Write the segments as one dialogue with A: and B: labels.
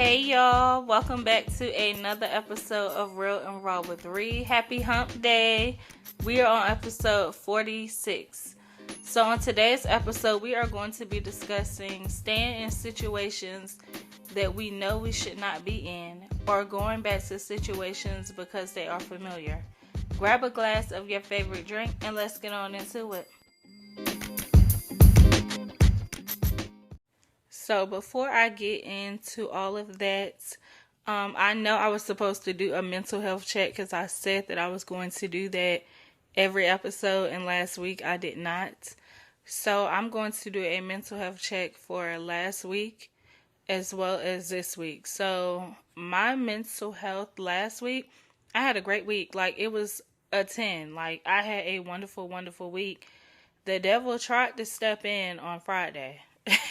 A: Hey y'all, welcome back to another episode of Real and Raw with Ree. Happy Hump Day. We are on episode 46. So on today's episode, we are going to be discussing staying in situations that we know we should not be in, or going back to situations because they are familiar. Grab a glass of your favorite drink and let's get on into it. So before I get into all of that, I know I was supposed to do a mental health check because I said that I was going to do that every episode, and last week I did not. So I'm going to do a mental health check for last week as well as this week. So my mental health last week, I had a great week. Like, it was a 10. Like, I had a wonderful, wonderful week. The devil tried to step in on Friday.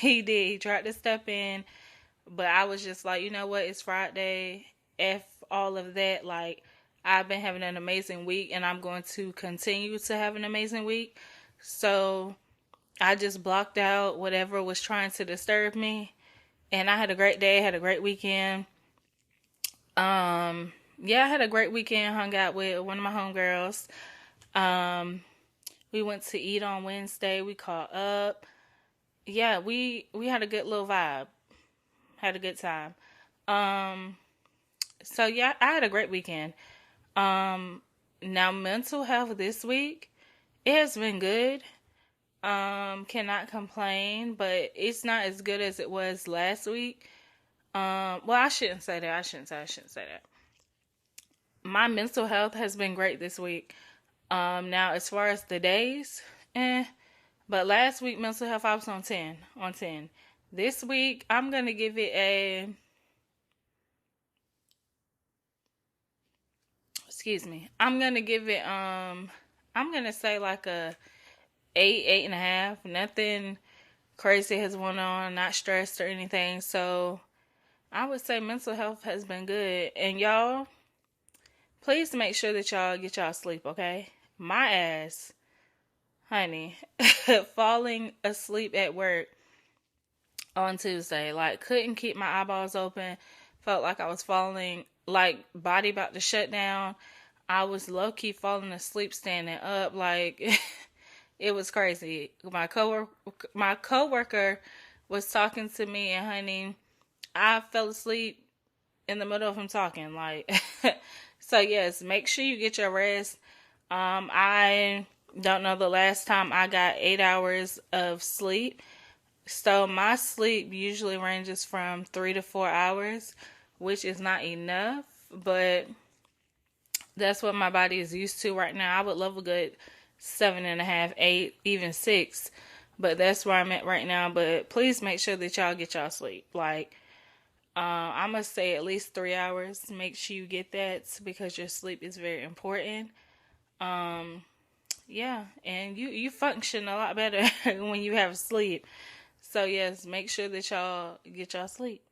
A: He did. He tried to step in, but I was just like, you know what? It's Friday. F all of that. Like, I've been having an amazing week, and I'm going to continue to have an amazing week. So I just blocked out whatever was trying to disturb me, and I had a great day. Had a great weekend. Yeah, I had a great weekend. Hung out with one of my homegirls. We went to eat on Wednesday. We caught up. Yeah, we had a good little vibe. Had a good time. So yeah, I had a great weekend. Now mental health this week, it has been good. Cannot complain, but it's not as good as it was last week. Well, I shouldn't say that. I shouldn't say that. My mental health has been great this week. Now as far as the days, but last week mental health I was on 10, on 10. This week I'm going to give it a, I'm going to give it, I'm going to say like a 8.5. Nothing crazy has went on, not stressed or anything. So I would say mental health has been good. And y'all, please make sure that y'all get y'all sleep, okay? My ass, honey, falling asleep at work on Tuesday. Like, couldn't keep my eyeballs open. Felt like I was falling, like, body about to shut down. I was low-key falling asleep standing up. Like, it was crazy. My coworker was talking to me, and honey, I fell asleep in the middle of him talking. Like, so yes, make sure you get your rest. I don't know the last time I got 8 hours of sleep. So my sleep usually ranges from 3 to 4 hours, which is not enough, but that's what my body is used to right now. I would love a good 7.5, 8, even 6, but that's where I'm at right now. But please make sure that y'all get y'all sleep. Like, I must say at least 3 hours. Make sure you get that because your sleep is very important. Yeah, and you function a lot better when you have sleep. So yes, make sure that y'all get y'all sleep.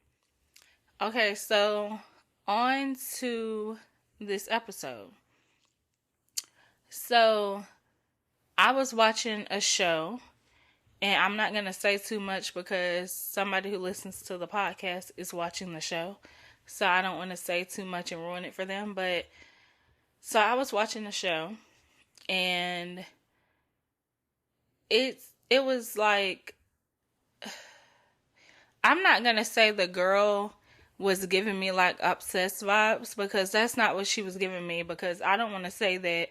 A: Okay, so on to this episode. So I was watching a show, and I'm not going to say too much because somebody who listens to the podcast is watching the show. So I don't want to say too much and ruin it for them. But so I was watching the show, and it was like, I'm not going to say the girl was giving me like obsessed vibes because that's not what she was giving me, because I don't want to say that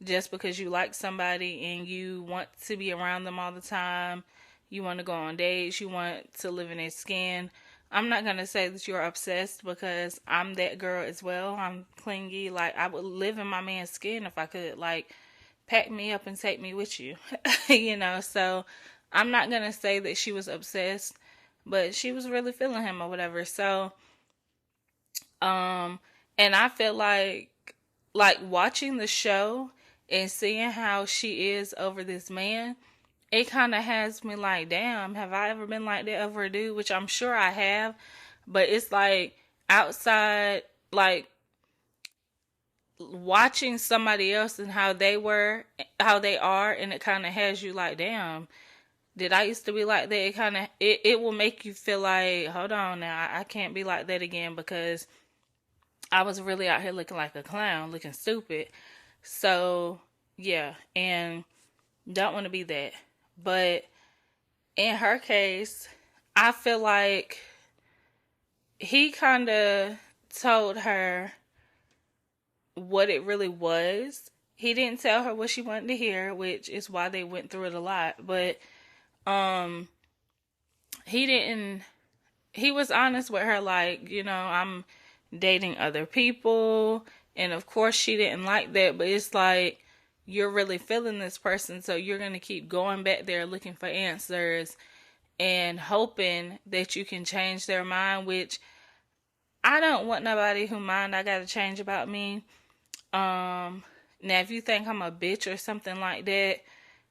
A: just because you like somebody and you want to be around them all the time, you want to go on dates, you want to live in their skin. I'm not going to say that you're obsessed because I'm that girl as well. I'm clingy. Like, I would live in my man's skin if I could. Like, pack me up and take me with you. You know, so I'm not going to say that she was obsessed, but she was really feeling him or whatever. So, and I feel like watching the show and seeing how she is over this man, it kind of has me like, damn, have I ever been like that over a dude? Which I'm sure I have, but it's like outside, like watching somebody else and how they are, and it kind of has you like, damn, Did I used to be like that? It will make you feel like, hold on now, I can't be like that again, because I was really out here looking like a clown, looking stupid. So yeah, and don't want to be that. But in her case, I feel like he kind of told her what it really was. He didn't tell her what she wanted to hear, which is why they went through it a lot. But um he didn't he was honest with her, like, I'm dating other people, and of course she didn't like that, but it's like, you're really feeling this person, so you're going to keep going back there looking for answers and hoping that you can change their mind, which I don't want nobody who mind I got to change about me. Now if you think I'm a bitch or something like that,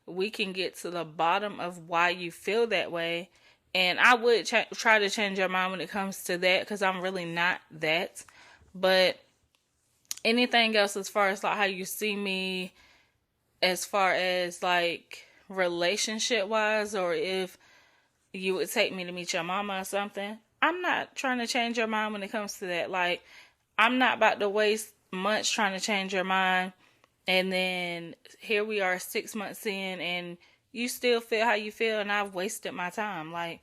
A: we can get to the bottom of why you feel that way. And I would try to change your mind when it comes to that, because I'm really not that. But anything else, as far as like how you see me, as far as like relationship wise, or if you would take me to meet your mama or something, I'm not trying to change your mind when it comes to that. Like, I'm not about to waste months trying to change your mind, and then here we are 6 months in and you still feel how you feel, and I've wasted my time. Like,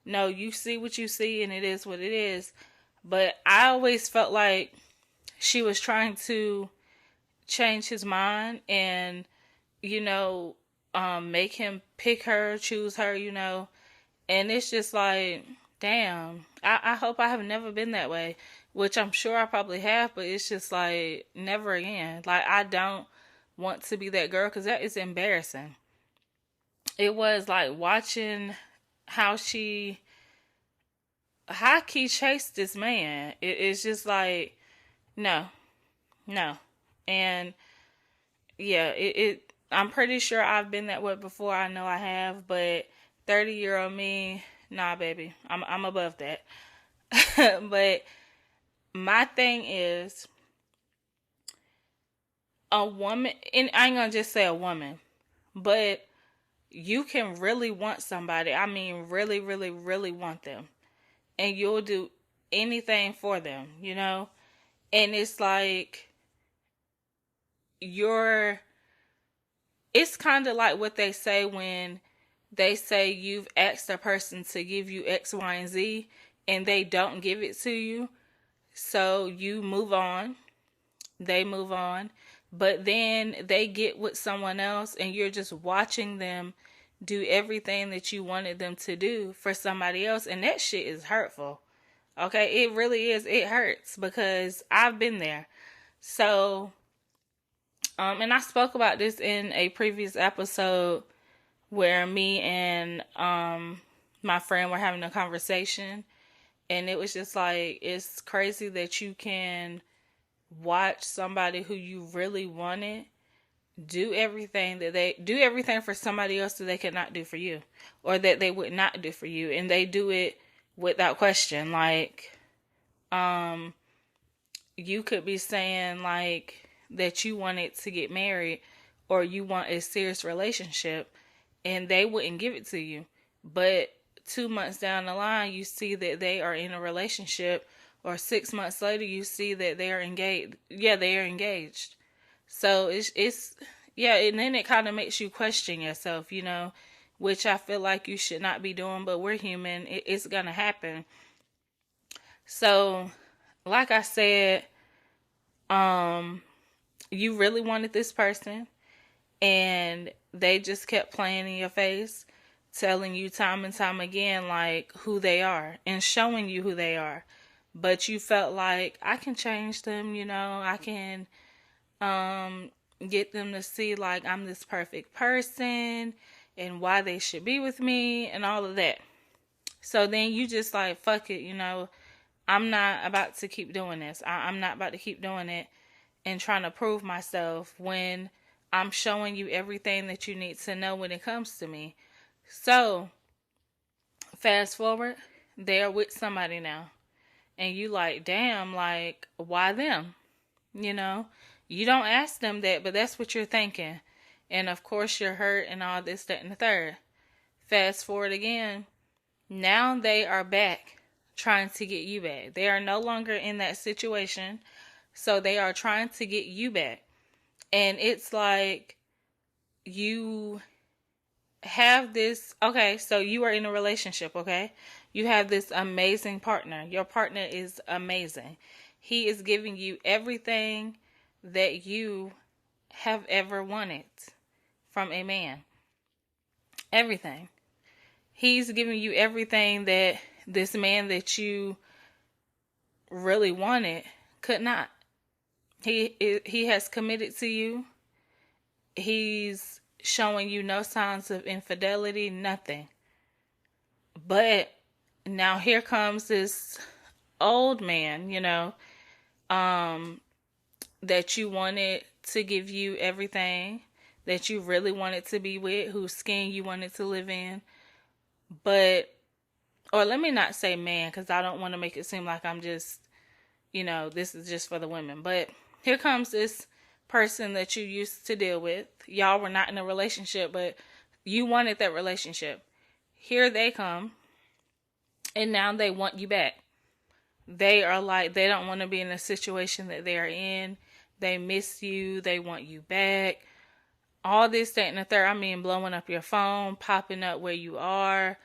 A: no, you see what you see and it is what it is. But I always felt like she was trying to change his mind and, make him pick her, choose her, And it's just like, damn, I hope I have never been that way, which I'm sure I probably have, but it's just like, never again. Like, I don't want to be that girl, because that is embarrassing. It was like watching how she high key chased this man. It's just like, no, no. And yeah, I'm pretty sure I've been that way before. I know I have, but 30-year-old me, nah, baby, I'm above that. But my thing is, a woman, and I ain't gonna just say a woman, but you can really want somebody. I mean, really, really, really want them, and you'll do anything for them, And it's like, it's kind of like what they say when they say you've asked a person to give you X, Y, and Z, and they don't give it to you. So you move on, they move on, but then they get with someone else, and you're just watching them do everything that you wanted them to do for somebody else. And that shit is hurtful. Okay, it really is. It hurts, because I've been there. So, and I spoke about this in a previous episode where me and my friend were having a conversation, and it was just like, it's crazy that you can watch somebody who you really wanted do everything for somebody else that they could not do for you, or that they would not do for you, and they do it without question. Like, you could be saying like that you wanted to get married, or you want a serious relationship, and they wouldn't give it to you. But 2 months down the line, you see that they are in a relationship, or 6 months later, you see that they are engaged. Yeah, they are engaged. So it's yeah, and then it kind of makes you question yourself, which I feel like you should not be doing, but we're human. It's gonna happen. So, like I said, you really wanted this person, and they just kept playing in your face, telling you time and time again like who they are and showing you who they are. But you felt like, I can change them, I can get them to see like I'm this perfect person and why they should be with me and all of that. So then you just like, fuck it, I'm not about to keep doing this. I'm not about to keep doing it and trying to prove myself when I'm showing you everything that you need to know when it comes to me. So, fast forward, they're with somebody now. And you like, damn, like, why them? You don't ask them that, but that's what you're thinking. And of course you're hurt and all this, that, and the third. Fast forward again. Now they are back trying to get you back. They are no longer in that situation. So they are trying to get you back. And it's like you have this, okay, so you are in a relationship, okay? You have this amazing partner. Your partner is amazing. He is giving you everything that you have ever wanted from a man. Everything. He's giving you everything that this man that you really wanted could not. He has committed to you. He's showing you no signs of infidelity, nothing. But now here comes this old man, that you wanted to give you everything, that you really wanted to be with, whose skin you wanted to live in. But, or let me not say man, because I don't want to make it seem like I'm just, this is just for the women. But here comes this person that you used to deal with. Y'all were not in a relationship, but you wanted that relationship. Here they come, and now they want you back. They are like, they don't want to be in a situation that they are in. They miss you. They want you back. All this, that, and the third. I mean, blowing up your phone, popping up where you are.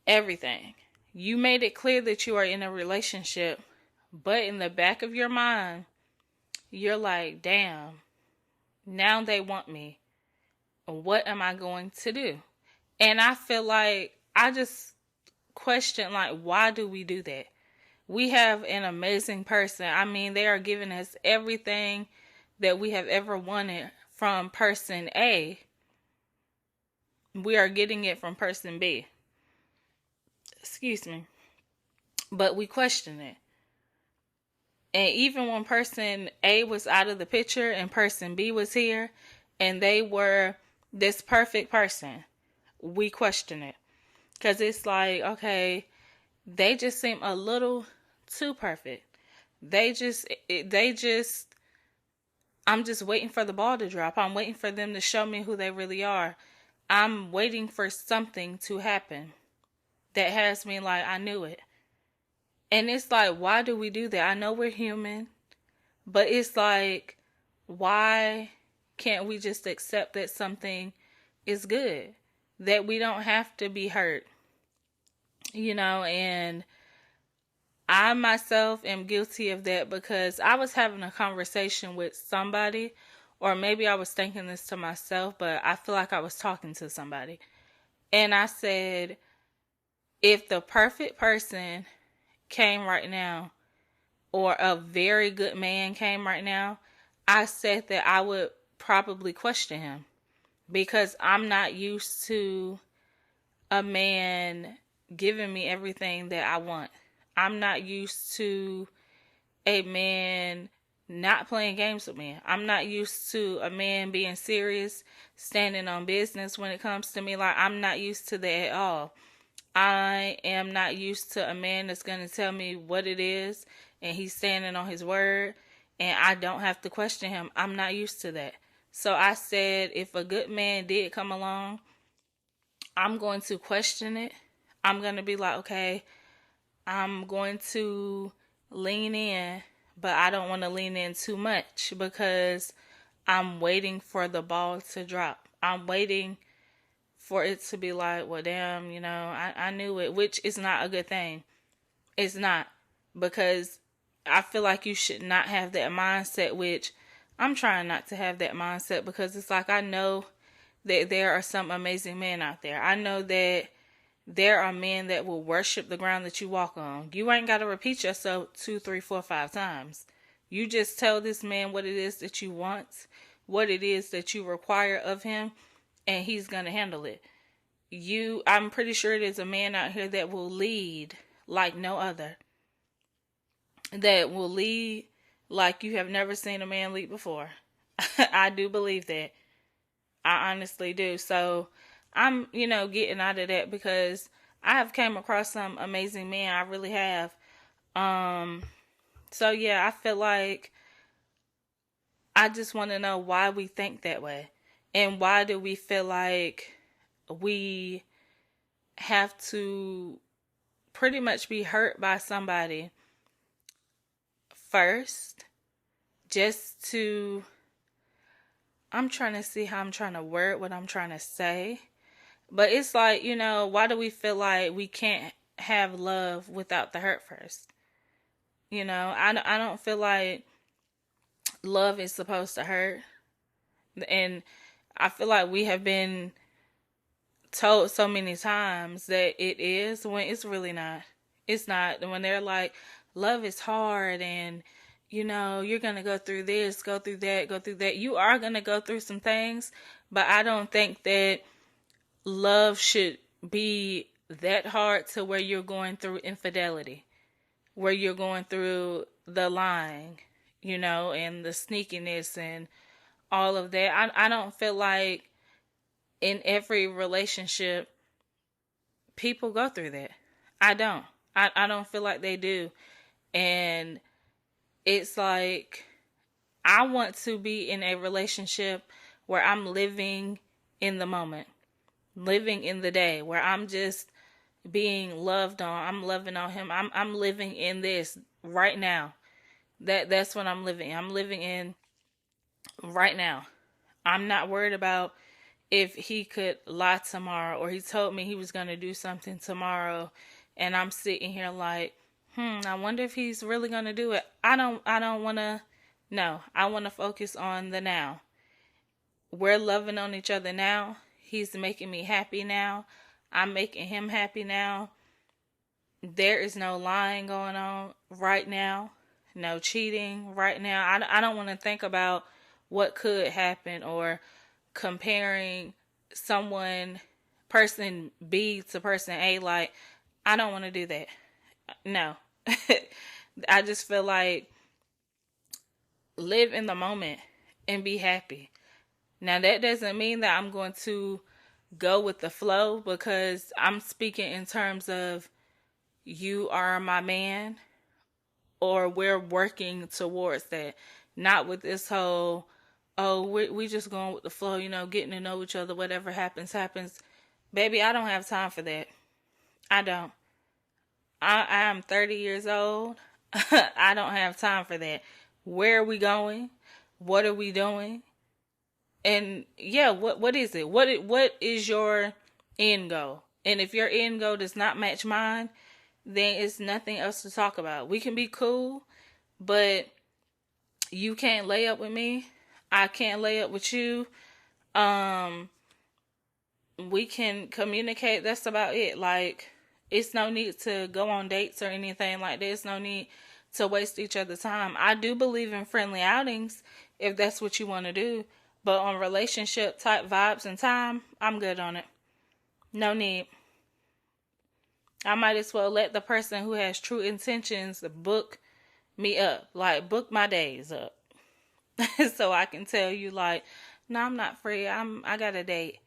A: Everything. You made it clear that you are in a relationship, but in the back of your mind, you're like, damn, now they want me. What am I going to do? And I feel like I just question, like, why do we do that? We have an amazing person. I mean, they are giving us everything that we have ever wanted from person A. We are getting it from person B. Excuse me. But we question it. And even when person A was out of the picture and person B was here and they were this perfect person, we question it. Because it's like, okay, they just seem a little too perfect. I'm just waiting for the ball to drop. I'm waiting for them to show me who they really are. I'm waiting for something to happen that has me like, I knew it. And it's like, why do we do that? I know we're human, but it's like, why can't we just accept that something is good? That we don't have to be hurt, and I myself am guilty of that because I was having a conversation with somebody, or maybe I was thinking this to myself, but I feel like I was talking to somebody. And I said, if the perfect person came right now, or a very good man came right now, I said that I would probably question him because I'm not used to a man giving me everything that I want. I'm not used to a man not playing games with me. I'm not used to a man being serious, standing on business when it comes to me. Like, I'm not used to that at all. I am not used to a man that's going to tell me what it is and he's standing on his word and I don't have to question him. I'm not used to that. So I said, if a good man did come along, I'm going to question it. I'm going to be like, okay, I'm going to lean in, but I don't want to lean in too much because I'm waiting for the ball to drop. I'm waiting for it to be like, well, damn, I knew it, which is not a good thing. It's not, because I feel like you should not have that mindset, which I'm trying not to have that mindset because it's like, I know that there are some amazing men out there. I know that there are men that will worship the ground that you walk on. You ain't got to repeat yourself 2, 3, 4, 5 times. You just tell this man what it is that you want, what it is that you require of him, and he's going to handle it. I'm pretty sure there's a man out here that will lead like no other. That will lead like you have never seen a man lead before. I do believe that. I honestly do. So I'm, getting out of that because I have came across some amazing men. I really have. So yeah, I feel like I just want to know why we think that way. And why do we feel like we have to pretty much be hurt by somebody first just to, I'm trying to see how I'm trying to word what I'm trying to say. But it's like, why do we feel like we can't have love without the hurt first? I don't feel like love is supposed to hurt. And I feel like we have been told so many times that it is, when it's really not. It's not. When they're like, love is hard and, you're going to go through this, go through that, go through that. You are going to go through some things, but I don't think that love should be that hard to where you're going through infidelity, where you're going through the lying, and the sneakiness and all of that. I don't feel like in every relationship people go through that. I don't. I don't feel like they do. And it's like, I want to be in a relationship where I'm living in the moment, living in the day, where I'm just being loved on. I'm loving on him. I'm living in this right now. That's what I'm living. I'm living in right now. I'm not worried about if he could lie tomorrow, or he told me he was going to do something tomorrow, and I'm sitting here like, I wonder if he's really going to do it. I don't want to. No, I want to focus on the now. We're loving on each other now. He's making me happy now. I'm making him happy now. There is no lying going on right now. No cheating right now. I don't want to think about what could happen, or comparing person B to person A. Like, I don't want to do that. No. I just feel like live in the moment and be happy. Now, that doesn't mean that I'm going to go with the flow, because I'm speaking in terms of you are my man, or we're working towards that. Not with this whole, oh, we just going with the flow, getting to know each other, whatever happens, happens. Baby, I don't have time for that. I don't. I am 30 years old. I don't have time for that. Where are we going? What are we doing? And yeah, what is it? What is your end goal? And if your end goal does not match mine, then it's nothing else to talk about. We can be cool, but you can't lay up with me. I can't lay up with you. We can communicate. That's about it. Like, it's no need to go on dates or anything like that. It's no need to waste each other's time. I do believe in friendly outings if that's what you want to do. But on relationship type vibes and time, I'm good on it. No need. I might as well let the person who has true intentions book me up. Like, book my days up. So I can tell you, like, no, I'm not free. I got a date.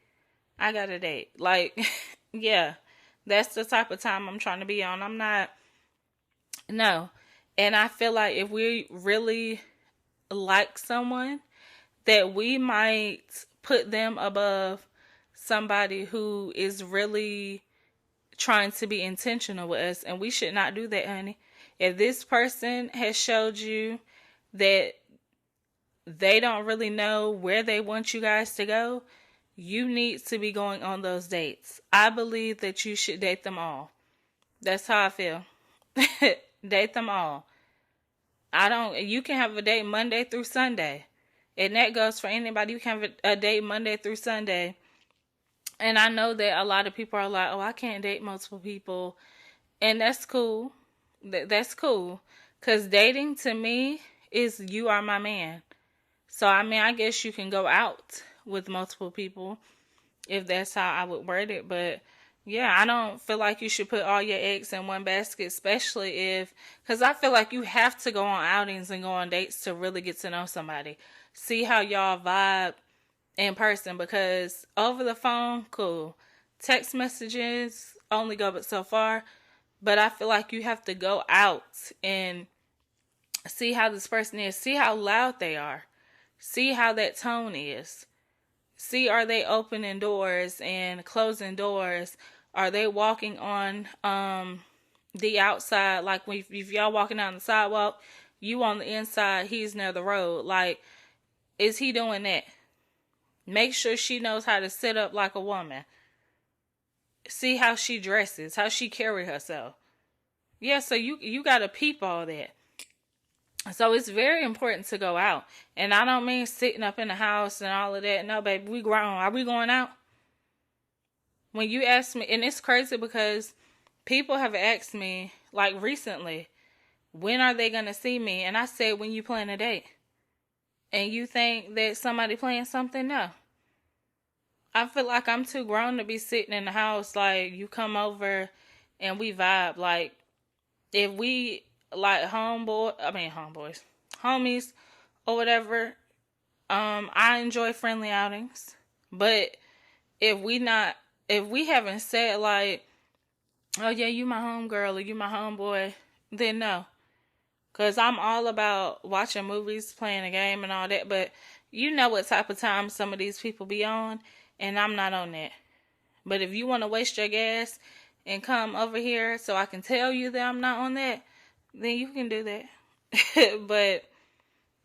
A: Like, yeah, that's the type of time I'm trying to be on. I'm not, no. And I feel like if we really like someone, that we might put them above somebody who is really trying to be intentional with us. And we should not do that, honey. If this person has showed you that they don't really know where they want you guys to go, you need to be going on those dates. I believe that you should date them all. That's how I feel. Date them all. You can have a date Monday through Sunday. And that goes for anybody. You can have a date Monday through Sunday. And I know that a lot of people are like, oh, I can't date multiple people. And that's cool. That's cool. Because dating to me is you are my man. So, I mean, I guess you can go out with multiple people if that's how I would word it. But yeah, I don't feel like you should put all your eggs in one basket, especially because I feel like you have to go on outings and go on dates to really get to know somebody. See how y'all vibe in person, because over the phone, cool. Text messages only go but so far. But I feel like you have to go out and see how this person is. See how loud they are. See how that tone is. See, are they opening doors and closing doors? Are they walking on the outside? Like if y'all walking down the sidewalk, you on the inside, he's near the road. Like, is he doing that? Make sure she knows how to sit up like a woman. See how she dresses, how she carry herself. Yeah, so you gotta peep all that. So it's very important to go out. And I don't mean sitting up in the house and all of that. No, baby, we grown. Are we going out? When you ask me, and it's crazy because people have asked me, like recently, when are they going to see me? And I said, when you plan a date. And you think that somebody playing something? No. I feel like I'm too grown to be sitting in the house. Like, you come over and we vibe. Like, if we, like, homeboys, homies, or whatever, I enjoy friendly outings. But if we haven't said, like, oh yeah, you my homegirl or you my homeboy, then no. Because I'm all about watching movies, playing a game and all that. But you know what type of time some of these people be on. And I'm not on that. But if you want to waste your gas and come over here so I can tell you that I'm not on that, then you can do that. But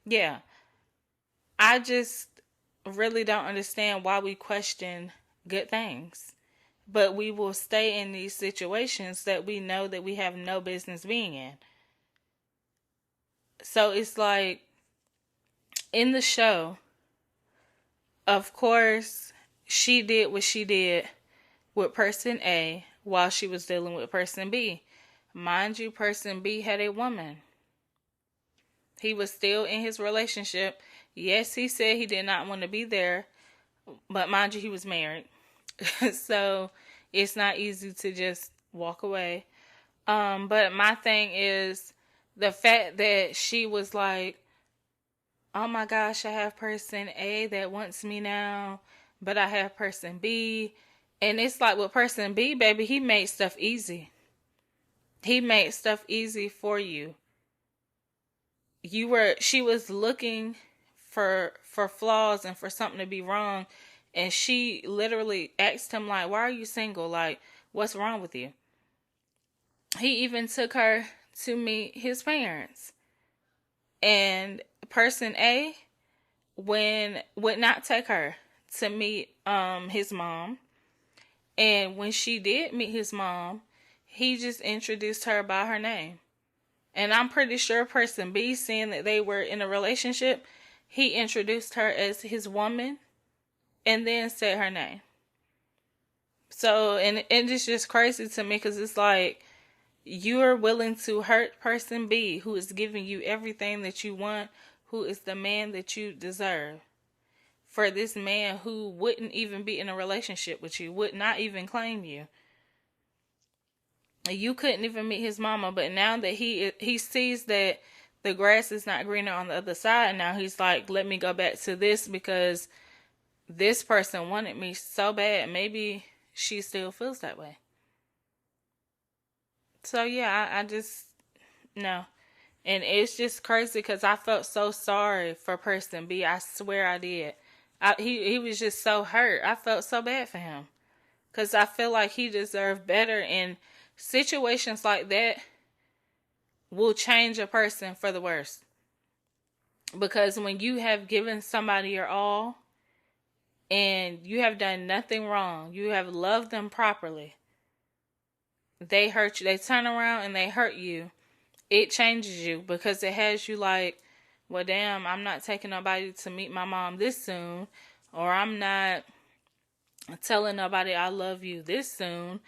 A: yeah, I just really don't understand why we question good things. But we will stay in these situations that we know that we have no business being in. So it's like, in the show, of course, she did what she did with person A while she was dealing with person B. Mind you, person B had a woman. He was still in his relationship. Yes, he said he did not want to be there, but mind you, he was married. So it's not easy to just walk away. But my thing is the fact that she was like, oh my gosh, I have person A that wants me now, but I have person B. And it's like with person B, baby, he made stuff easy. He made stuff easy for you. She was looking for flaws and for something to be wrong. And she literally asked him, like, why are you single? Like, what's wrong with you? He even took her to meet his parents. And person A would not take her to meet his mom. And when she did meet his mom, he just introduced her by her name. And I'm pretty sure person B, seeing that they were in a relationship, he introduced her as his woman and then said her name. So, and it's just crazy to me because it's like, you are willing to hurt person B, who is giving you everything that you want, who is the man that you deserve, for this man who wouldn't even be in a relationship with you, would not even claim you. You couldn't even meet his mama, but now that he sees that the grass is not greener on the other side, now he's like, let me go back to this because this person wanted me so bad. Maybe she still feels that way. So yeah, I just, no. And it's just crazy because I felt so sorry for person B. I swear I did. He was just so hurt. I felt so bad for him. Because I feel like he deserved better. And situations like that will change a person for the worse. Because when you have given somebody your all and you have done nothing wrong, you have loved them properly, they hurt you, they turn around and they hurt you, it changes you because it has you like, well, damn, I'm not taking nobody to meet my mom this soon, or I'm not telling nobody I love you this soon,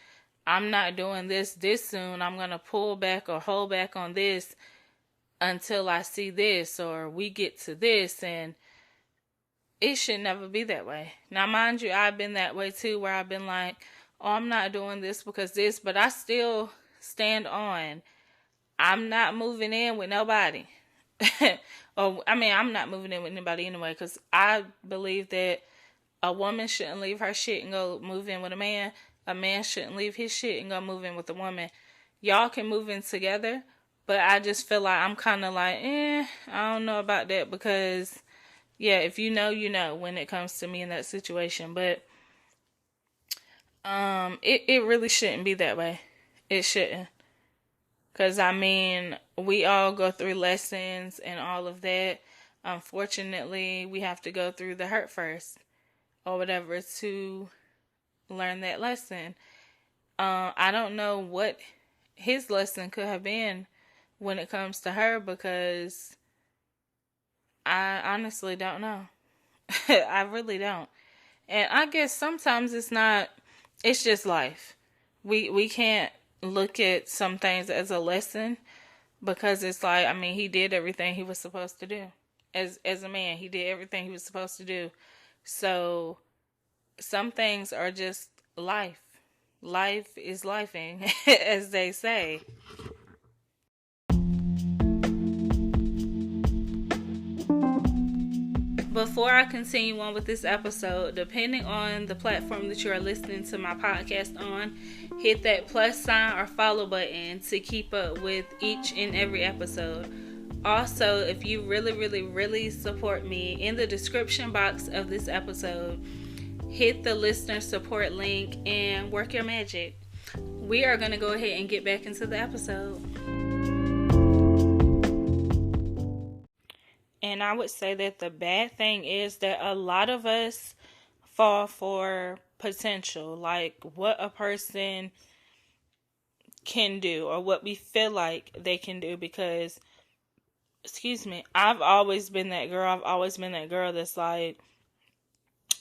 A: I'm not doing this soon, I'm going to pull back or hold back on this until I see this or we get to this. And it should never be that way. Now, mind you, I've been that way too, where I've been like, oh, I'm not doing this because this, but I still stand on, I'm not moving in with nobody. I'm not moving in with anybody anyway, because I believe that a woman shouldn't leave her shit and go move in with a man. A man shouldn't leave his shit and go move in with a woman. Y'all can move in together, but I just feel like I'm kind of like, I don't know about that, because Yeah, if you know, you know when it comes to me in that situation. But it really shouldn't be that way. It shouldn't. Because, I mean, we all go through lessons and all of that. Unfortunately, we have to go through the hurt first or whatever to learn that lesson. I don't know what his lesson could have been when it comes to her, because I honestly don't know. I really don't. And I guess sometimes it's just life. We can't look at some things as a lesson, because it's like, I mean, he did everything he was supposed to do. As a man, he did everything he was supposed to do. So some things are just life. Life is lifing, as they say. Before I continue on with this episode, depending on the platform that you are listening to my podcast on, hit that plus sign or follow button to keep up with each and every episode. Also, if you really, really, really support me, in the description box of this episode, hit the listener support link and work your magic. We are going to go ahead and get back into the episode. And I would say that the bad thing is that a lot of us fall for potential, like what a person can do or what we feel like they can do, because, excuse me, I've always been that girl. I've always been that girl that's like,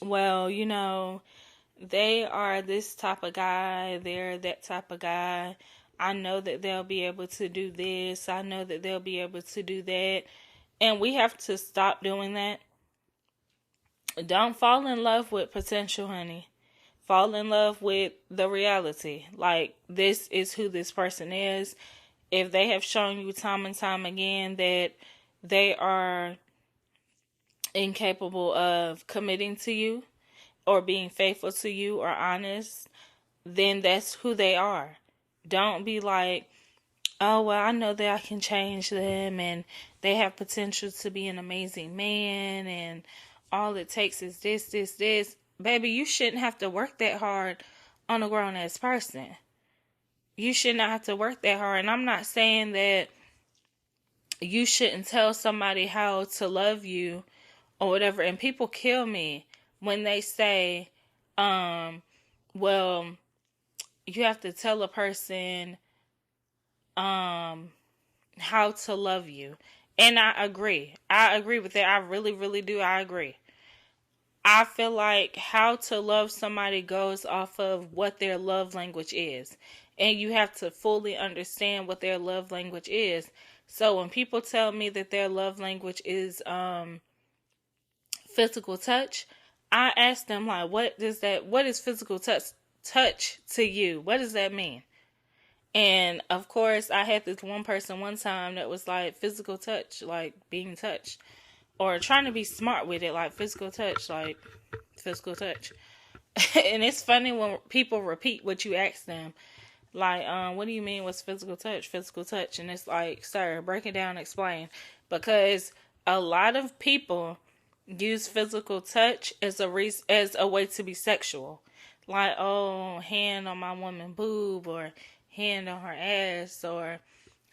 A: well, you know, they are this type of guy, they're that type of guy. I know that they'll be able to do this. I know that they'll be able to do that. And we have to stop doing that. Don't fall in love with potential, honey. Fall in love with the reality. Like, this is who this person is. If they have shown you time and time again that they are incapable of committing to you or being faithful to you or honest, then that's who they are. Don't be like, oh, well, I know that I can change them and they have potential to be an amazing man and all it takes is this. Baby, you shouldn't have to work that hard on a grown ass person. You should not have to work that hard. And I'm not saying that you shouldn't tell somebody how to love you or whatever. And people kill me when they say, well, you have to tell a person how to love you. And I agree. I agree with that. I really, really do. I agree. I feel like how to love somebody goes off of what their love language is. And you have to fully understand what their love language is. So when people tell me that their love language is physical touch, I ask them, like, what is physical touch to you? What does that mean? And of course, I had this one person one time that was like, physical touch, like being touched, or trying to be smart with it, like physical touch, like physical touch. And it's funny when people repeat what you ask them, like, what do you mean? What's physical touch? Physical touch, and it's like, sir, break it down, explain, because a lot of people use physical touch as a way to be sexual, like, oh, hand on my woman boob, or hand on her ass, or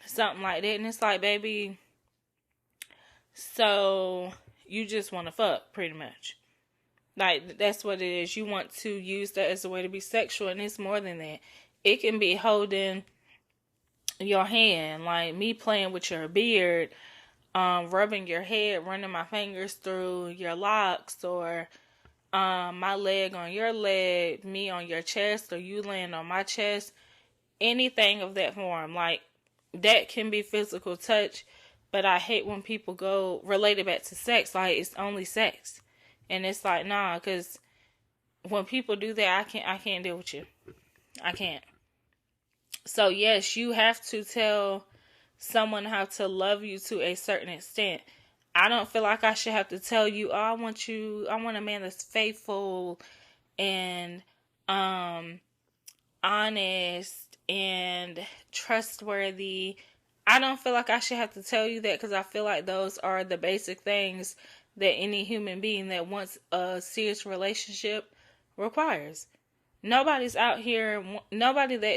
A: something like that. And it's like, baby, so you just want to fuck, pretty much. Like, that's what it is. You want to use that as a way to be sexual, and it's more than that. It can be holding your hand, like me playing with your beard, rubbing your head, running my fingers through your locks, or my leg on your leg, me on your chest, or you laying on my chest. Anything of that form, like, that can be physical touch. But I hate when people go relate it back to sex, like it's only sex, and it's like, nah, because when people do that, I can't deal with you. I can't. So yes, you have to tell someone how to love you to a certain extent. I don't feel like I should have to tell you, oh, I want a man that's faithful and honest and trustworthy. I don't feel like I should have to tell you that, because I feel like those are the basic things that any human being that wants a serious relationship requires. Nobody that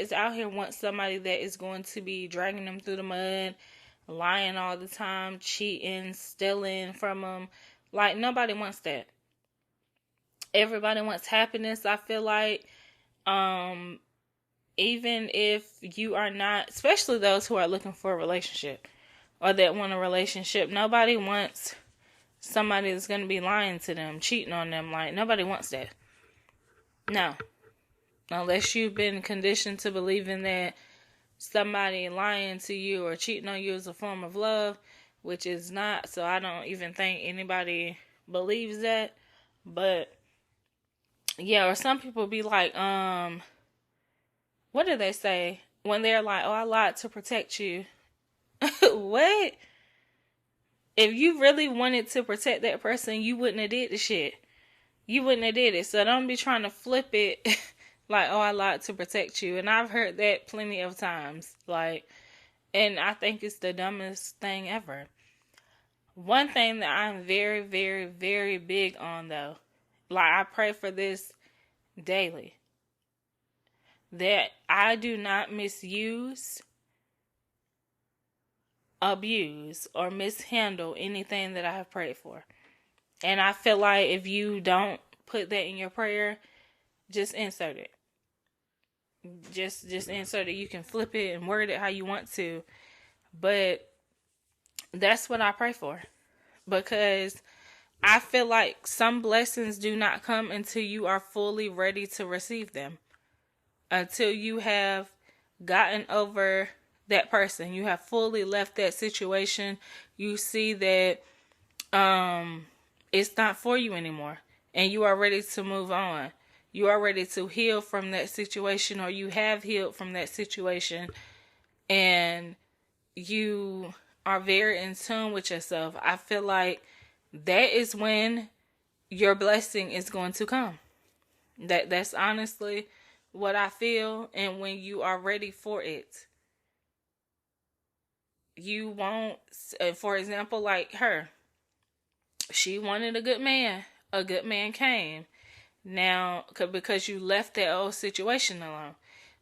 A: is out here wants somebody that is going to be dragging them through the mud, lying all the time, cheating, stealing from them. Like, nobody wants that. Everybody wants happiness, I feel like. Even if you are not, especially those who are looking for a relationship or that want a relationship, nobody wants somebody that's going to be lying to them, cheating on them. Like, nobody wants that. No. Unless you've been conditioned to believing that somebody lying to you or cheating on you is a form of love, which is not. So I don't even think anybody believes that. But yeah, or some people be like, what do they say when they're like, oh, I lied to protect you? What? If you really wanted to protect that person, you wouldn't have did the shit. You wouldn't have did it. So don't be trying to flip it like, oh, I lied to protect you. And I've heard that plenty of times. Like, and I think it's the dumbest thing ever. One thing that I'm very, very, very big on, though, like, I pray for this daily, that I do not misuse, abuse, or mishandle anything that I have prayed for. And I feel like if you don't put that in your prayer, just insert it. Just insert it. You can flip it and word it how you want to. But that's what I pray for. Because I feel like some blessings do not come until you are fully ready to receive them. Until you have gotten over that person. You have fully left that situation. You see that it's not for you anymore. And you are ready to move on. You are ready to heal from that situation, or you have healed from that situation. And you are very in tune with yourself. I feel like that is when your blessing is going to come. That's honestly what I feel. And when you are ready for it, you won't, for example, like her. She wanted a good man. A good man came. Now, because you left that old situation alone.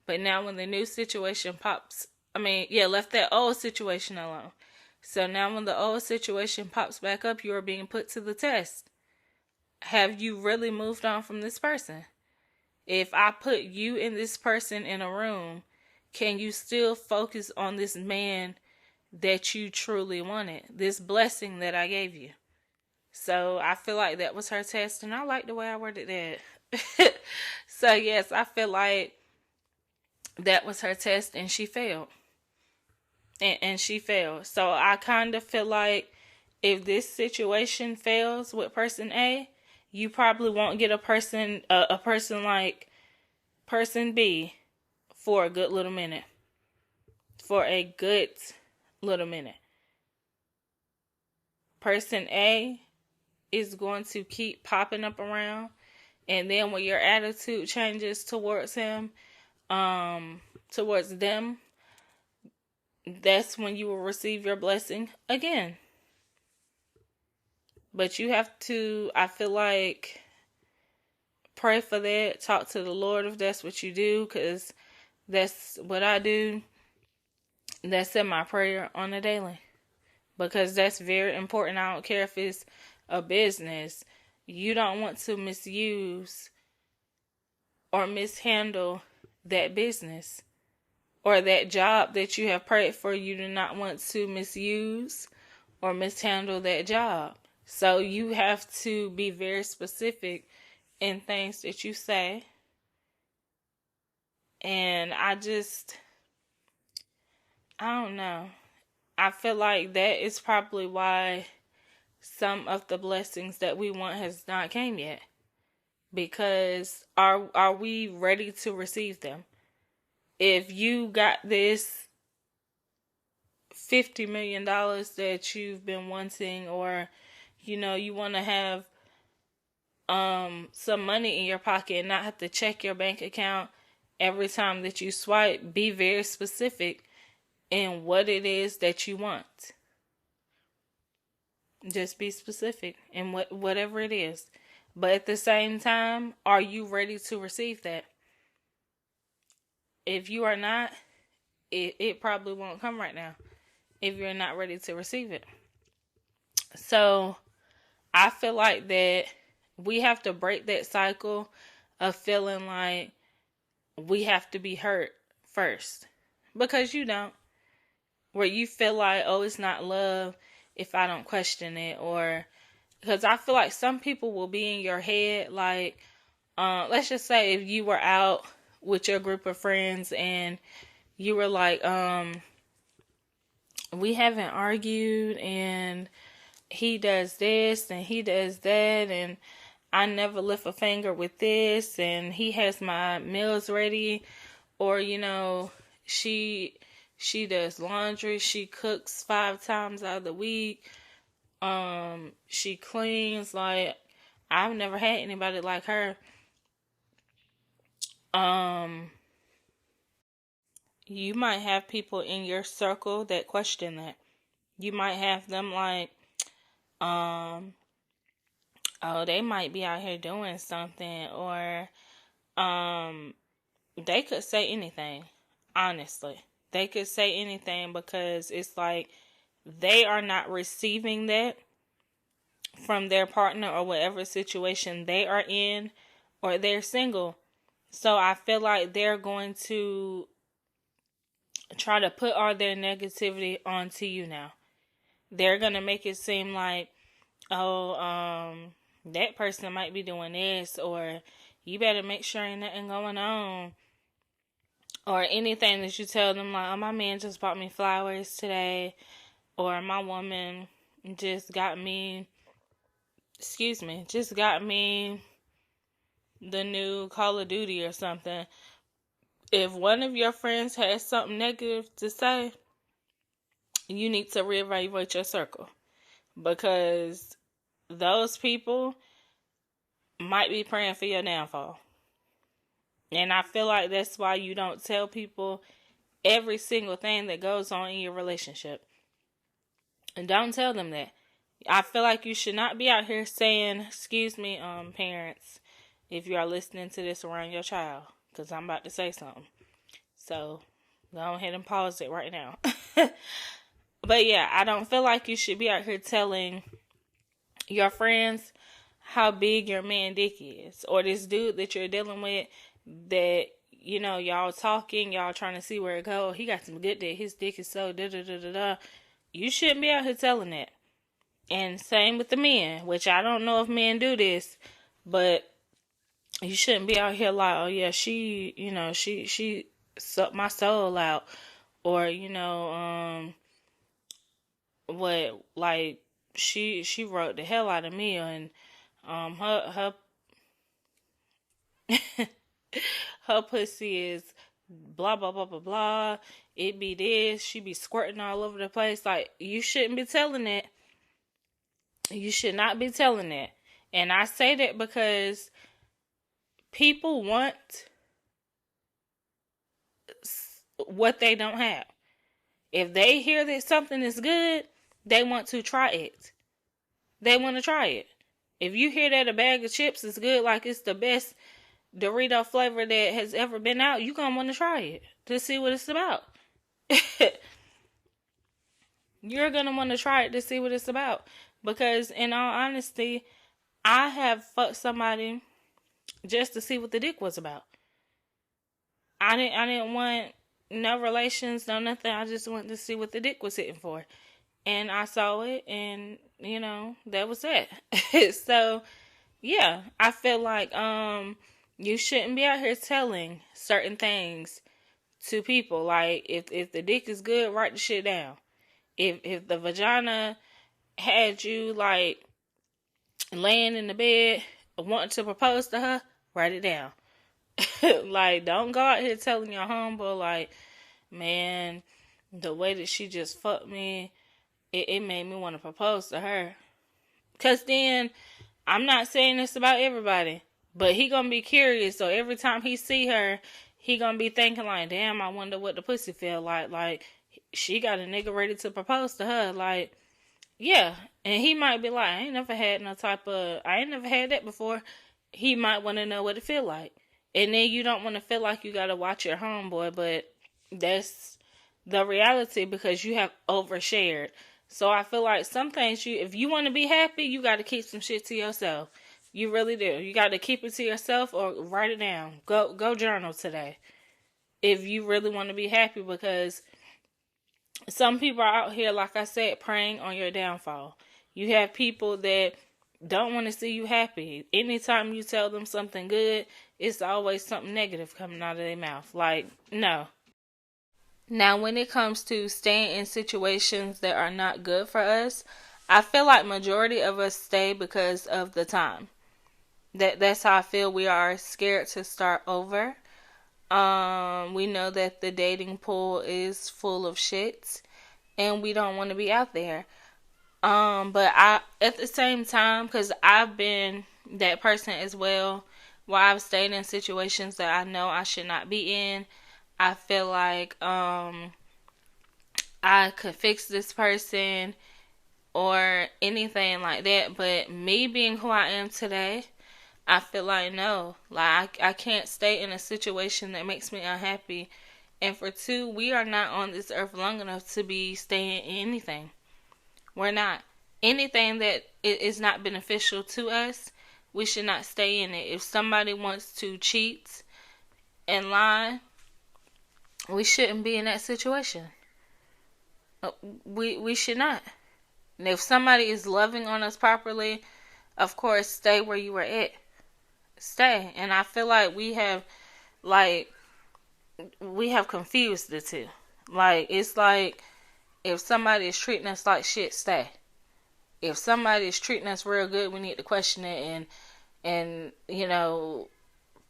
A: But now when the new situation left that old situation alone. So now when the old situation pops back up, you are being put to the test. Have you really moved on from this person? If I put you and this person in a room, can you still focus on this man that you truly wanted? This blessing that I gave you. So I feel like that was her test, and I like the way I worded that. So yes, I feel like that was her test, and she failed. And she failed. So I kind of feel like if this situation fails with person A, you probably won't get a person like person B for a good little minute. For a good little minute. Person A is going to keep popping up around, and then when your attitude changes towards him, towards them, that's when you will receive your blessing again. But you have to, I feel like, pray for that. Talk to the Lord if that's what you do, because that's what I do. That's in my prayer on a daily. Because that's very important. I don't care if it's a business. You don't want to misuse or mishandle that business. Or that job that you have prayed for. You do not want to misuse or mishandle that job. So you have to be very specific in things that you say. And I don't know. I feel like that is probably why some of the blessings that we want has not came yet. Because are we ready to receive them? If you got this $50 million that you've been wanting, or you want to have some money in your pocket and not have to check your bank account every time that you swipe, be very specific in what it is that you want. Just be specific in whatever it is. But at the same time, are you ready to receive that? If you are not, it probably won't come right now if you're not ready to receive it. So I feel like that we have to break that cycle of feeling like we have to be hurt first. Because you don't. Where you feel like, oh, it's not love if I don't question it. Or, because I feel like some people will be in your head, like, let's just say if you were out with your group of friends and you were like, we haven't argued and he does this and he does that and I never lift a finger with this and he has my meals ready, or she does laundry, she cooks 5 times out of the week, she cleans. Like, I've never had anybody like her. You might have people in your circle that question that. You might have them like, oh, they might be out here doing something, or they could say anything. Honestly, they could say anything because it's like they are not receiving that from their partner or whatever situation they are in, or they're single. So I feel like they're going to try to put all their negativity onto you now. They're going to make it seem like, oh, that person might be doing this, or you better make sure ain't nothing going on. Or anything that you tell them, like, oh, my man just bought me flowers today, or my woman just got me the new Call of Duty or something. If one of your friends has something negative to say, you need to reevaluate your circle, because those people might be praying for your downfall. And I feel like that's why you don't tell people every single thing that goes on in your relationship. And don't tell them that. I feel like you should not be out here saying, excuse me, parents, if you are listening to this around your child, because I'm about to say something. So go ahead and pause it right now. But yeah, I don't feel like you should be out here telling your friends how big your man dick is, or this dude that you're dealing with that, y'all talking, y'all trying to see where it goes. He got some good dick. His dick is so da da da da da. You shouldn't be out here telling that. And same with the men, which I don't know if men do this, but you shouldn't be out here like, oh yeah, she sucked my soul out, or what, like she wrote the hell out of me, and her her pussy is blah blah blah blah blah. It be this, she be squirting all over the place. Like, you shouldn't be telling that. You should not be telling that. And I say that because people want what they don't have. If they hear that something is good, they want to try it. They want to try it. If you hear that a bag of chips is good, like it's the best Dorito flavor that has ever been out, you're going to want to try it to see what it's about. You're going to want to try it to see what it's about. Because in all honesty, I have fucked somebody just to see what the dick was about. I didn't want no relations, no nothing. I just wanted to see what the dick was hitting for. And I saw it, and that was it. So yeah, I feel like you shouldn't be out here telling certain things to people. Like, if the dick is good, write the shit down. If the vagina had you like laying in the bed wanting to propose to her, write it down. Like, don't go out here telling your humble, like, man, the way that she just fucked me, it made me want to propose to her. Because then, I'm not saying this about everybody, but he gonna be curious. So every time he see her, he gonna be thinking like, damn, I wonder what the pussy feel like. Like, she got a nigga ready to propose to her. Like, Yeah, and he might be like, I ain't never had that before. He might want to know what it feel like. And then you don't want to feel like you got to watch your homeboy, but that's the reality because you have overshared. So I feel like some things if you want to be happy, you got to keep some shit to yourself. You really do. You got to keep it to yourself or write it down. Go journal today. If you really want to be happy, because some people are out here, like I said, preying on your downfall. You have people that don't want to see you happy. Anytime you tell them something good, it's always something negative coming out of their mouth. Like, no. Now, when it comes to staying in situations that are not good for us, I feel like majority of us stay because of the time. That's how I feel. We are scared to start over. We know that the dating pool is full of shit, and we don't want to be out there. But I, at the same time, because I've been that person as well, where I've stayed in situations that I know I should not be in. I feel like I could fix this person or anything like that. But me being who I am today, I feel like no, like I can't stay in a situation that makes me unhappy. And for two, we are not on this earth long enough to be staying in anything. We're not. Anything that is not beneficial to us, we should not stay in it. If somebody wants to cheat and lie, we shouldn't be in that situation. We should not. And if somebody is loving on us properly, of course, stay where you were at. Stay. And I feel like like we have confused the two. Like it's like if somebody is treating us like shit, stay. If somebody is treating us real good, we need to question it and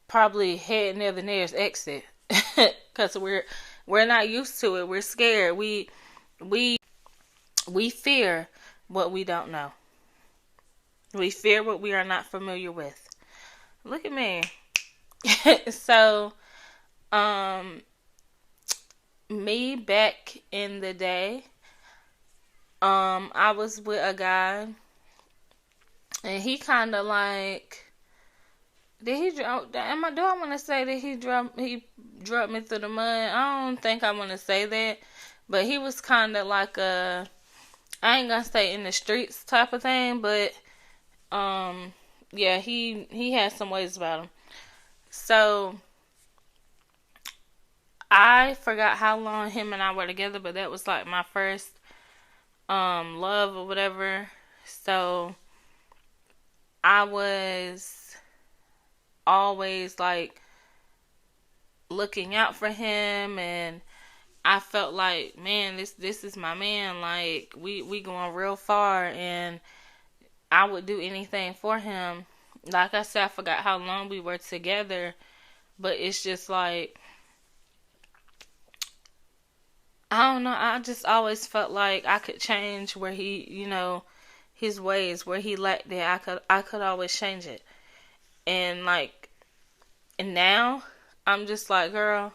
A: probably head near the nearest exit because we're not used to it. We're scared. We fear what we don't know. We fear what we are not familiar with. Look at me. So, me back in the day, I was with a guy, and he kind of like, did he drop? Do I want to say that he dropped me through the mud? I don't think I want to say that, but he was kind of like I ain't gonna say in the streets type of thing, but yeah, he had some ways about him. So I forgot how long him and I were together, but that was like my first love or whatever. So I was always like looking out for him, and I felt like, man, this is my man. Like we going real far, and I would do anything for him. Like I said, I forgot how long we were together, but it's just like, I don't know. I just always felt like I could change where his ways, where he lacked it. I could always change it. And like, and now I'm just like, girl,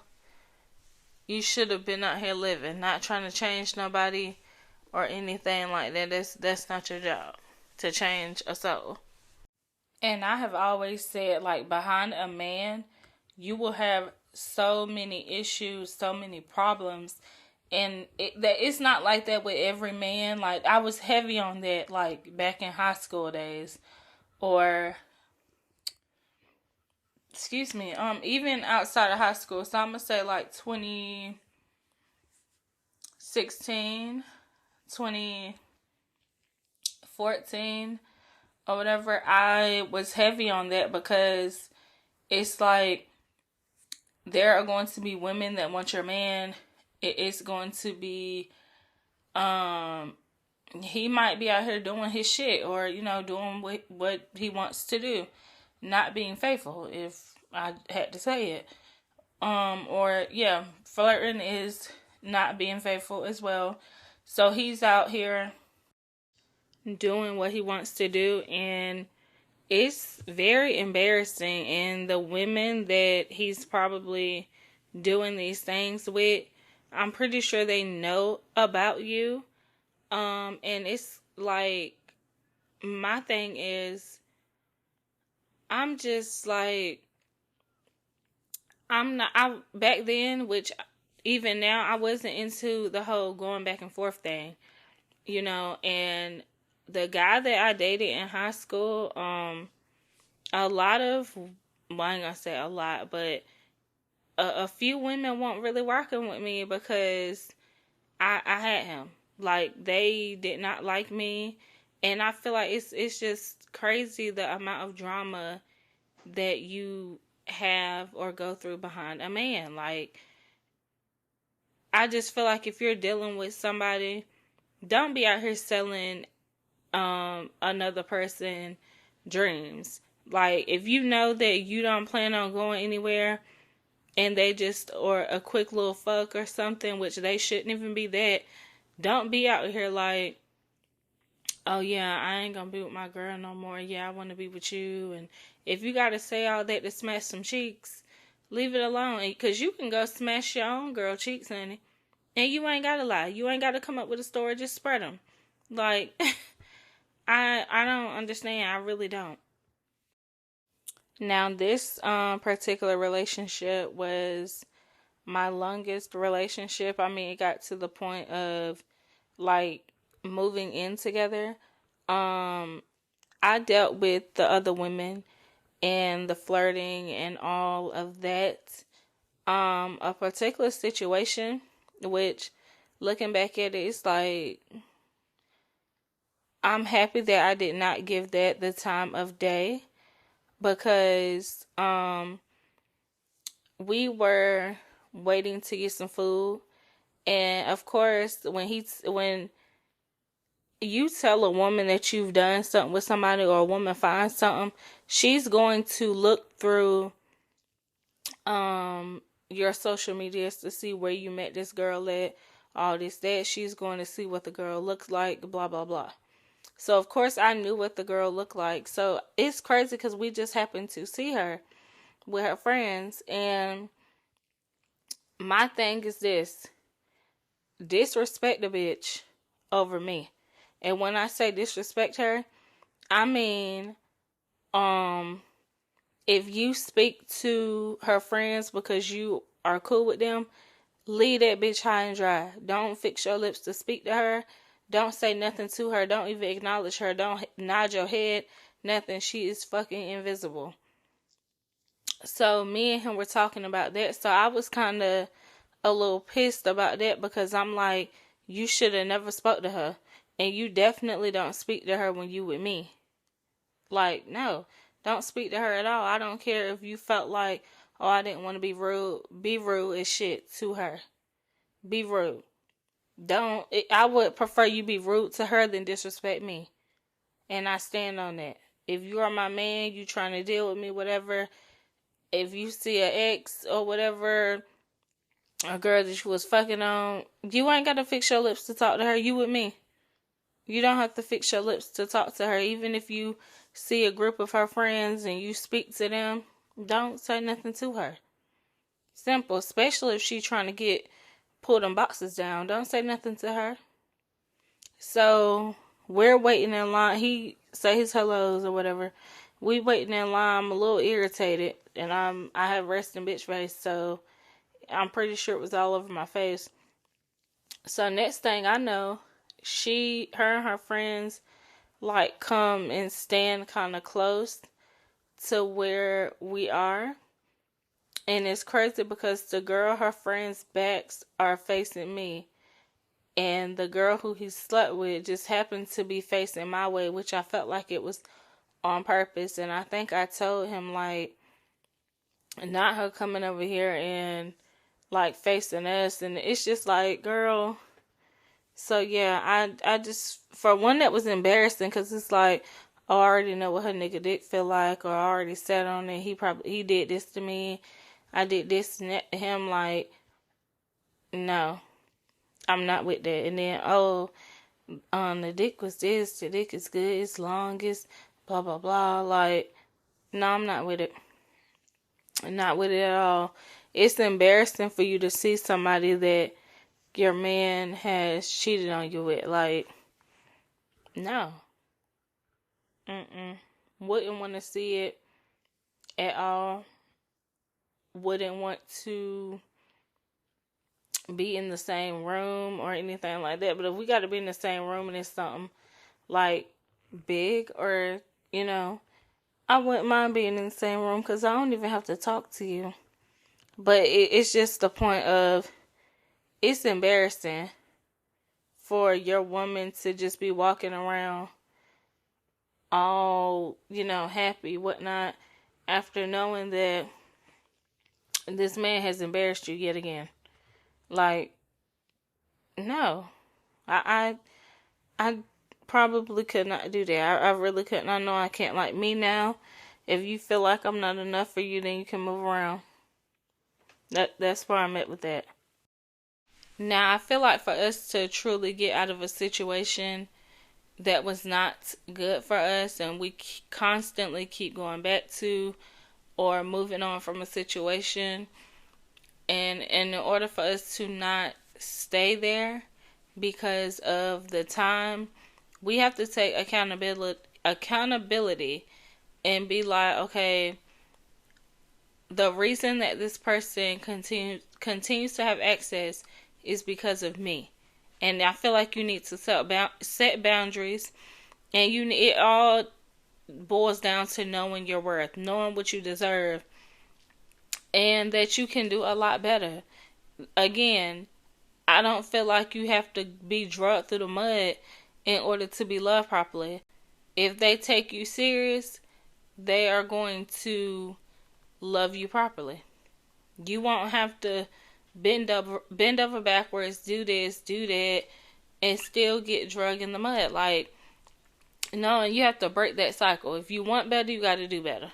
A: you should have been out here living, not trying to change nobody or anything like that. That's not your job to change a soul. And I have always said, like, behind a man, you will have so many issues, so many problems. And it's not like that with every man. Like, I was heavy on that, like, back in high school days. Or, excuse me, even outside of high school. So I'm going to say, like, 2016, 2014, or whatever. I was heavy on that because it's like, there are going to be women that want your man. It's going to be, he might be out here doing his shit, or doing what he wants to do, not being faithful, if I had to say it. Or yeah, flirting is not being faithful as well. So he's out here doing what he wants to do, and it's very embarrassing. And the women that he's probably doing these things with, I'm pretty sure they know about you. And it's like, my thing is, I'm just like, back then, which even now, I wasn't into the whole going back and forth thing, and the guy that I dated in high school, a lot of, well, I ain't gonna say a lot, but a few women weren't really working with me because I had him. Like, they did not like me, and I feel like it's just crazy the amount of drama that you have or go through behind a man. Like, I just feel like if you're dealing with somebody, don't be out here selling another person dreams. Like, if you know that you don't plan on going anywhere and they just, or a quick little fuck or something, which they shouldn't even be that, don't be out here like, oh yeah, I ain't gonna be with my girl no more. Yeah, I want to be with you. And if you gotta say all that to smash some cheeks, leave it alone. Because you can go smash your own girl cheeks, honey. And you ain't gotta lie. You ain't gotta come up with a story. Just spread them. Like, I don't understand. I really don't. Now, this particular relationship was my longest relationship. I mean, it got to the point of like moving in together. Um, I dealt with the other women and the flirting and all of that. A particular situation, which looking back at it, it's like I'm happy that I did not give that the time of day because we were waiting to get some food, and of course when you tell a woman that you've done something with somebody, or a woman finds something, she's going to look through your social medias to see where you met this girl at, all this, that. She's going to see what the girl looks like, blah blah blah. So of course I knew what the girl looked like. So it's crazy because we just happened to see her with her friends, and my thing is this: disrespect a bitch over me. And when I say disrespect her, I mean, um, if you speak to her friends because you are cool with them, leave that bitch high and dry. Don't fix your lips to speak to her. Don't say nothing to her. Don't even acknowledge her. Don't nod your head. Nothing. She is fucking invisible. So me and him were talking about that. So I was kind of a little pissed about that because I'm like, you should have never spoke to her. And you definitely don't speak to her when you with me. Like, no. Don't speak to her at all. I don't care if you felt like, oh, I didn't want to be rude. Be rude as shit to her. Be rude. I would prefer you be rude to her than disrespect me. And I stand on that. If you are my man, you trying to deal with me, whatever. If you see an ex or whatever, a girl that you was fucking on, you ain't got to fix your lips to talk to her. You with me. You don't have to fix your lips to talk to her. Even if you see a group of her friends and you speak to them, don't say nothing to her. Simple. Especially if she trying to pull them boxes down. Don't say nothing to her. So we're waiting in line. He say his hellos or whatever. We waiting in line. I'm a little irritated, and I have resting bitch face, so I'm pretty sure it was all over my face. So next thing I know, her and her friends like come and stand kind of close to where we are. And it's crazy because the girl, her friends' backs are facing me. And the girl who he slept with just happened to be facing my way, which I felt like it was on purpose. And I think I told him, like, not her coming over here and like facing us. And it's just like, girl. So yeah, I just, for one, that was embarrassing because it's like, oh, I already know what her nigga dick feel like, or I already sat on it. He did this to me. I did this and that to him. Like, no, I'm not with that. And then, oh, the dick was this, the dick is good, it's long, it's blah blah blah. Like, no, I'm not with it. I'm not with it at all. It's embarrassing for you to see somebody that your man has cheated on you with. Like, No. Mm-mm. Wouldn't want to see it at all. Wouldn't want to be in the same room or anything like that. But if we got to be in the same room and it's something like big, or, you know, I wouldn't mind being in the same room because I don't even have to talk to you. But it's just the point of, it's embarrassing for your woman to just be walking around all, happy, whatnot, after knowing that this man has embarrassed you yet again. Like, no. I probably could not do that. I really couldn't. I know I can't. Like me now, if you feel like I'm not enough for you, then you can move around. That's where I'm at with that. Now, I feel like for us to truly get out of a situation that was not good for us, and we constantly keep going back to or moving on from a situation, and in order for us to not stay there because of the time, we have to take accountability and be like, okay, the reason that this person continues to have access is because of me. And I feel like you need to set boundaries, and it all boils down to knowing your worth, knowing what you deserve, and that you can do a lot better. Again, I don't feel like you have to be drugged through the mud in order to be loved properly. If they take you serious, they are going to love you properly. You won't have to bend over backwards, do this, do that, and still get drugged in the mud. Like, no, you have to break that cycle. If you want better, you got to do better.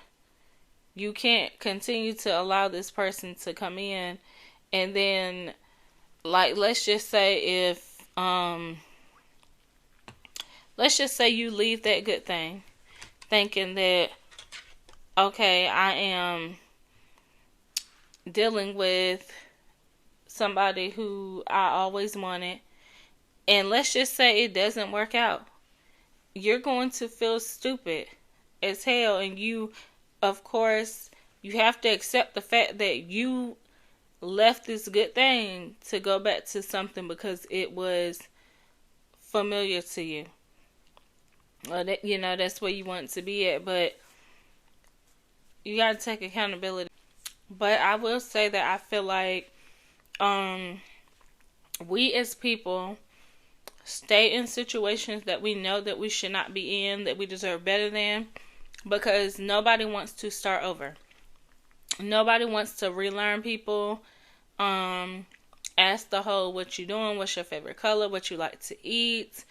A: You can't continue to allow this person to come in, and then, like, let's just say you leave that good thing thinking that, okay, I am dealing with somebody who I always wanted, and let's just say it doesn't work out. You're going to feel stupid as hell, and you, of course, you have to accept the fact that you left this good thing to go back to something because it was familiar to you. That's where you want to be at, but you got to take accountability. But I will say that I feel like we as people stay in situations that we know that we should not be in, that we deserve better than, because nobody wants to start over. Nobody wants to relearn people. Ask the whole, what you doing, what's your favorite color, what you like to eat,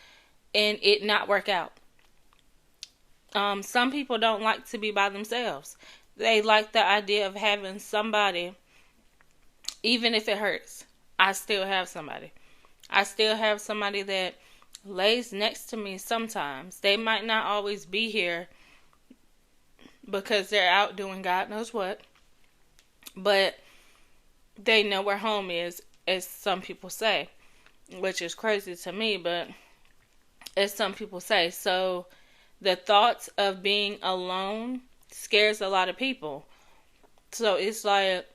A: and it not work out. Some people don't like to be by themselves. They like the idea of having somebody, even if it hurts. I still have somebody. I still have somebody that lays next to me sometimes. They might not always be here because they're out doing God knows what, but they know where home is, as some people say, which is crazy to me, but as some people say. So the thoughts of being alone scares a lot of people. So it's like,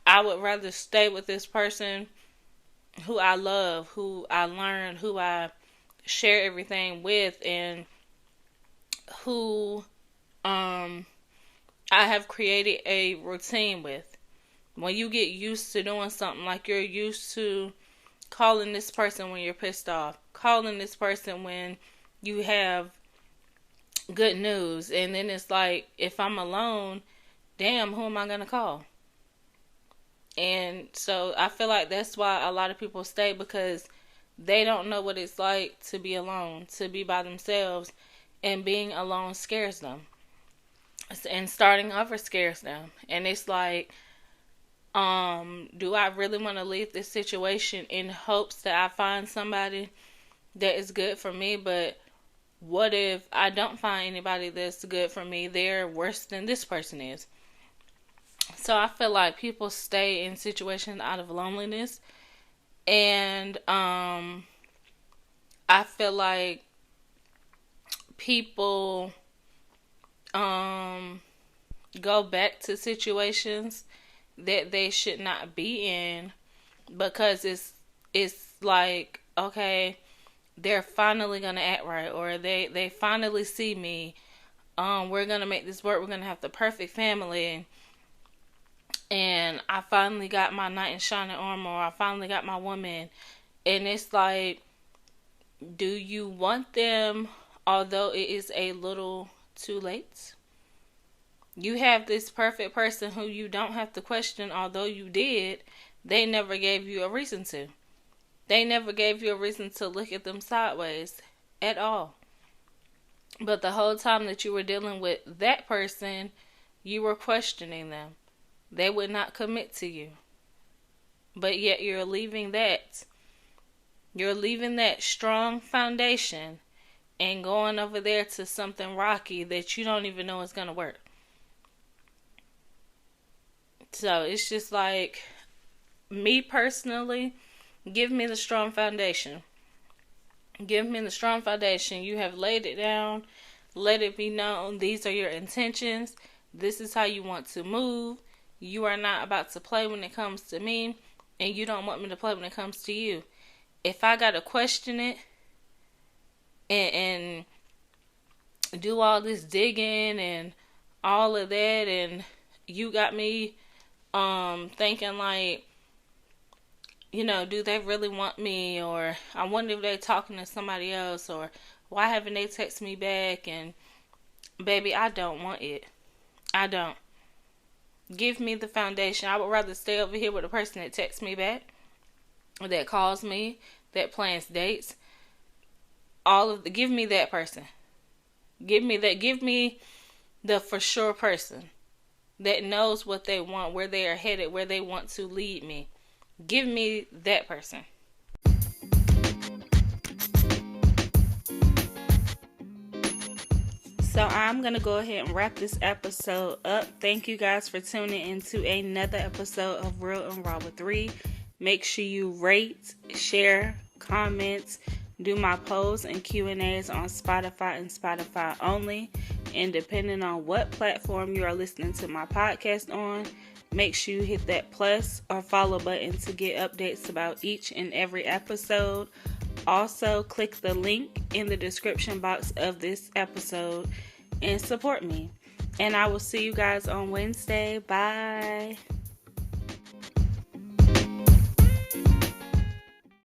A: I would rather stay with this person who I love, who I learned, who I share everything with, and who I have created a routine with. When you get used to doing something, like you're used to calling this person when you're pissed off, calling this person when you have good news, and then it's like, if I'm alone, damn, who am I going to call? And so I feel like that's why a lot of people stay, because they don't know what it's like to be alone, to be by themselves, and being alone scares them. And starting over scares them. And it's like, do I really want to leave this situation in hopes that I find somebody that is good for me? But what if I don't find anybody that's good for me? They're worse than this person is. So I feel like people stay in situations out of loneliness. And I feel like people go back to situations that they should not be in because it's like, okay, they're finally gonna act right, or they finally see me. We're gonna make this work. We're gonna have the perfect family, and I finally got my knight in shining armor. Or I finally got my woman, and it's like, do you want them? Although it is a little too late. You have this perfect person who you don't have to question, although you did. They never gave you a reason to. They never gave you a reason to look at them sideways at all. But the whole time that you were dealing with that person, you were questioning them. They would not commit to you. But yet you're leaving that. You're leaving that strong foundation and going over there to something rocky that you don't even know is going to work. So it's just like, me personally, give me the strong foundation. Give me the strong foundation. You have laid it down. Let it be known. These are your intentions. This is how you want to move. You are not about to play when it comes to me. And you don't want me to play when it comes to you. If I got to question it and do all this digging and all of that, and you got me thinking like, do they really want me? Or I wonder if they're talking to somebody else, or why haven't they texted me back? And baby, I don't want it. I don't. Give me the foundation. I would rather stay over here with a person that texts me back, that calls me, that plans dates. Give me that person. Give me that. Give me the for sure person that knows what they want, where they are headed, where they want to lead me. Give me that person. So I'm going to go ahead and wrap this episode up. Thank you guys for tuning into another episode of Real and Raw with Ree. Make sure you rate, share, comment, do my polls and Q&As on Spotify and Spotify only. And depending on what platform you are listening to my podcast on, make sure you hit that plus or follow button to get updates about each and every episode. Also, click the link in the description box of this episode and support me. And I will see you guys on Wednesday. Bye.